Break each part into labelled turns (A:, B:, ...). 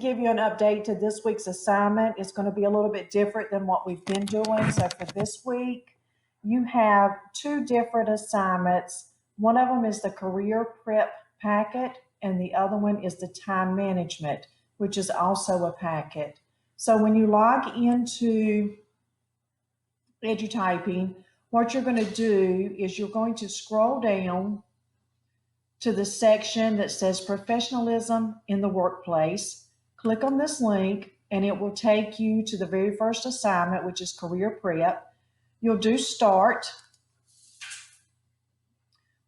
A: give you an update to this week's assignment. It's going to be a little bit different than what we've been doing. So for this week, you have two different assignments. One of them is the career prep packet, and the other one is the time management, which is also a packet. So when you log into EduTyping, what you're going to do is you're going to scroll down to the section that says professionalism in the workplace. Click on this link and it will take you to the very first assignment, which is career prep. You'll do start.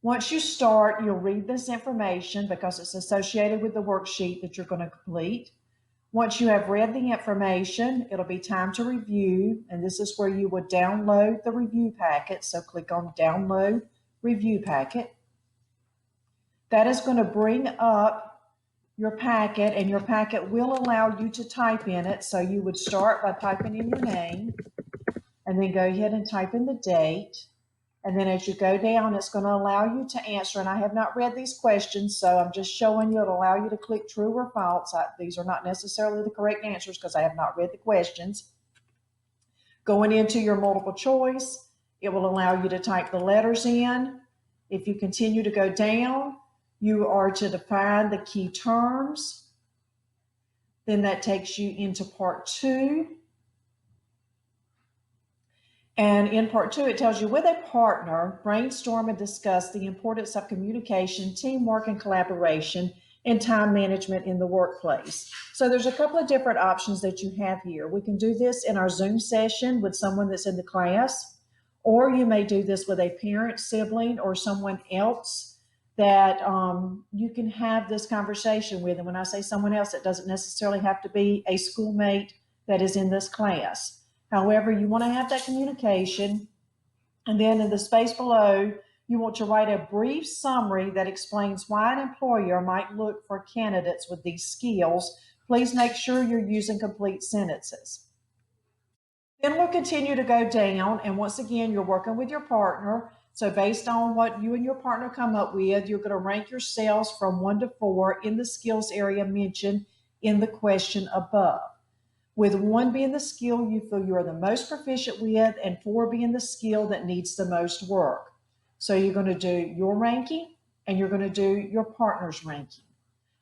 A: Once you start, you'll read this information because it's associated with the worksheet that you're going to complete. Once you have read the information, it'll be time to review, and this is where you would download the review packet. So click on download review packet. That is going to bring up your packet, and your packet will allow you to type in it. So you would start by typing in your name and then go ahead and type in the date. And then as you go down, it's going to allow you to answer. And I have not read these questions, so I'm just showing you. It'll allow you to click true or false. These are not necessarily the correct answers because I have not read the questions. Going into your multiple choice, it will allow you to type the letters in. If you continue to go down, you are to define the key terms. Then that takes you into part 2. And in part 2, it tells you, with a partner, brainstorm and discuss the importance of communication, teamwork, and collaboration and time management in the workplace. So there's a couple of different options that you have here. We can do this in our Zoom session with someone that's in the class, or you may do this with a parent, sibling, or someone else that you can have this conversation with. And when I say someone else, it doesn't necessarily have to be a schoolmate that is in this class. However, you want to have that communication, and then in the space below, you want to write a brief summary that explains why an employer might look for candidates with these skills. Please make sure you're using complete sentences. Then we'll continue to go down, and once again, you're working with your partner. So based on what you and your partner come up with, you're going to rank yourselves from 1 to 4 in the skills area mentioned in the question above, with 1 being the skill you feel you are the most proficient with and 4 being the skill that needs the most work. So you're going to do your ranking and you're going to do your partner's ranking.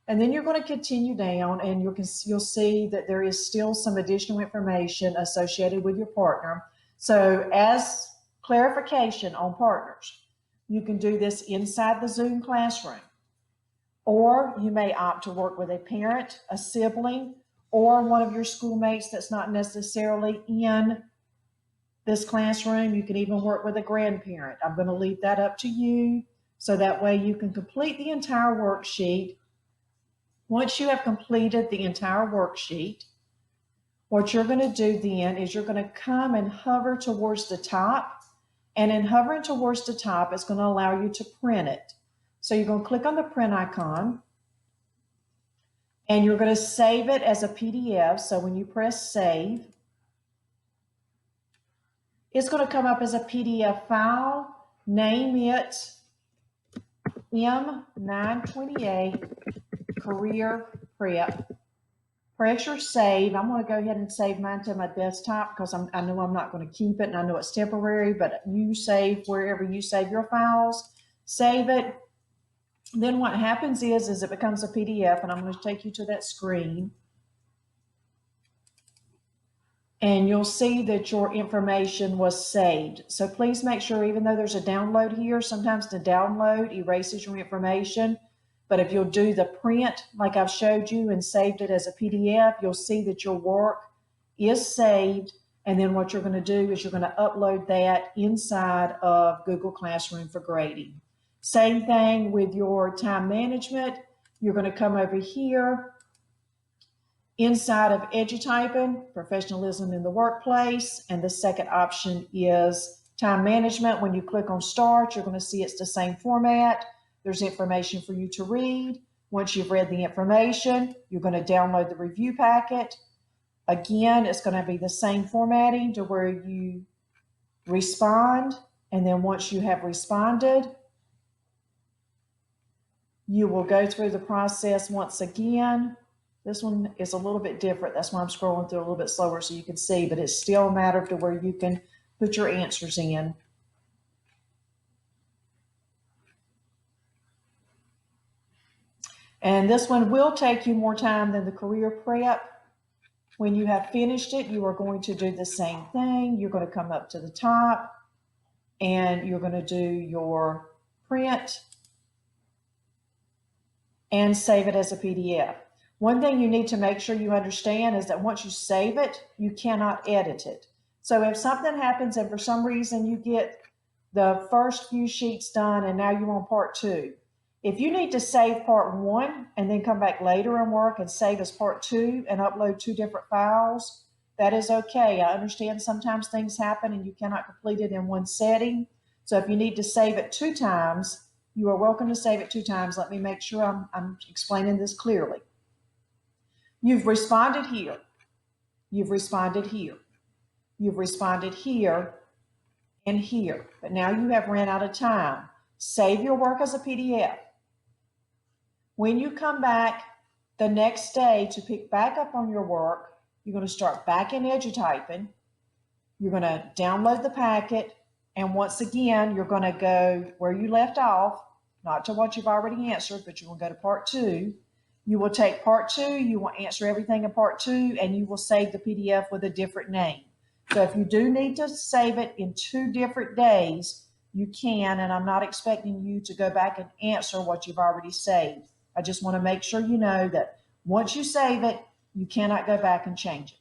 A: And then you're going to continue down, and you'll see that there is still some additional information associated with your partner. So as clarification on partners, you can do this inside the Zoom classroom, or you may opt to work with a parent, a sibling, or one of your schoolmates that's not necessarily in this classroom. You can even work with a grandparent. I'm going to leave that up to you, so that way you can complete the entire worksheet. Once you have completed the entire worksheet, what you're going to do then is you're going to come and hover towards the top, and in hovering towards the top, it's going to allow you to print it. So you're going to click on the print icon, and you're going to save it as a PDF. So when you press save, it's going to come up as a PDF file. Name it M928 Career Prep. Press your save. I'm going to go ahead and save mine to my desktop because I know I'm not going to keep it, and I know it's temporary, but you save wherever you save your files. Save it. Then what happens is it becomes a PDF, and I'm going to take you to that screen. And you'll see that your information was saved. So please make sure, even though there's a download here, sometimes the download erases your information. But if you'll do the print like I've showed you and saved it as a PDF, you'll see that your work is saved. And then what you're going to do is you're going to upload that inside of Google Classroom for grading. Same thing with your time management. You're going to come over here inside of EduTyping, professionalism in the workplace, and the second option is time management. When you click on start, you're going to see it's the same format. There's information for you to read. Once you've read the information, you're going to download the review packet. Again, it's going to be the same formatting to where you respond, and then once you have responded, you will go through the process once again This one is a little bit different. That's why I'm scrolling through a little bit slower so you can see, but it's still a matter to where you can put your answers in. And this one will take you more time than the career prep. When you have finished it, you are going to do the same thing. You're going to come up to the top and you're going to do your print and save it as a PDF. One thing you need to make sure you understand is that once you save it, you cannot edit it. So if something happens and for some reason you get the first few sheets done and now you're on part 2, if you need to save part 1 and then come back later and work and save as part 2 and upload 2 different files, that is okay. I understand sometimes things happen and you cannot complete it in one setting. So if you need to save it 2 times, you are welcome to save it 2 times. Let me make sure I'm explaining this clearly. You've responded here. You've responded here. You've responded here and here. But now you have ran out of time. Save your work as a PDF. When you come back the next day to pick back up on your work, you're going to start back in EduTyping. You're going to download the packet. And once again, you're going to go where you left off, not to what you've already answered, but you will go to part 2. You will take part 2, you will answer everything in part 2, and you will save the PDF with a different name. So if you do need to save it in 2 different days, you can, and I'm not expecting you to go back and answer what you've already saved. I just want to make sure you know that once you save it, you cannot go back and change it.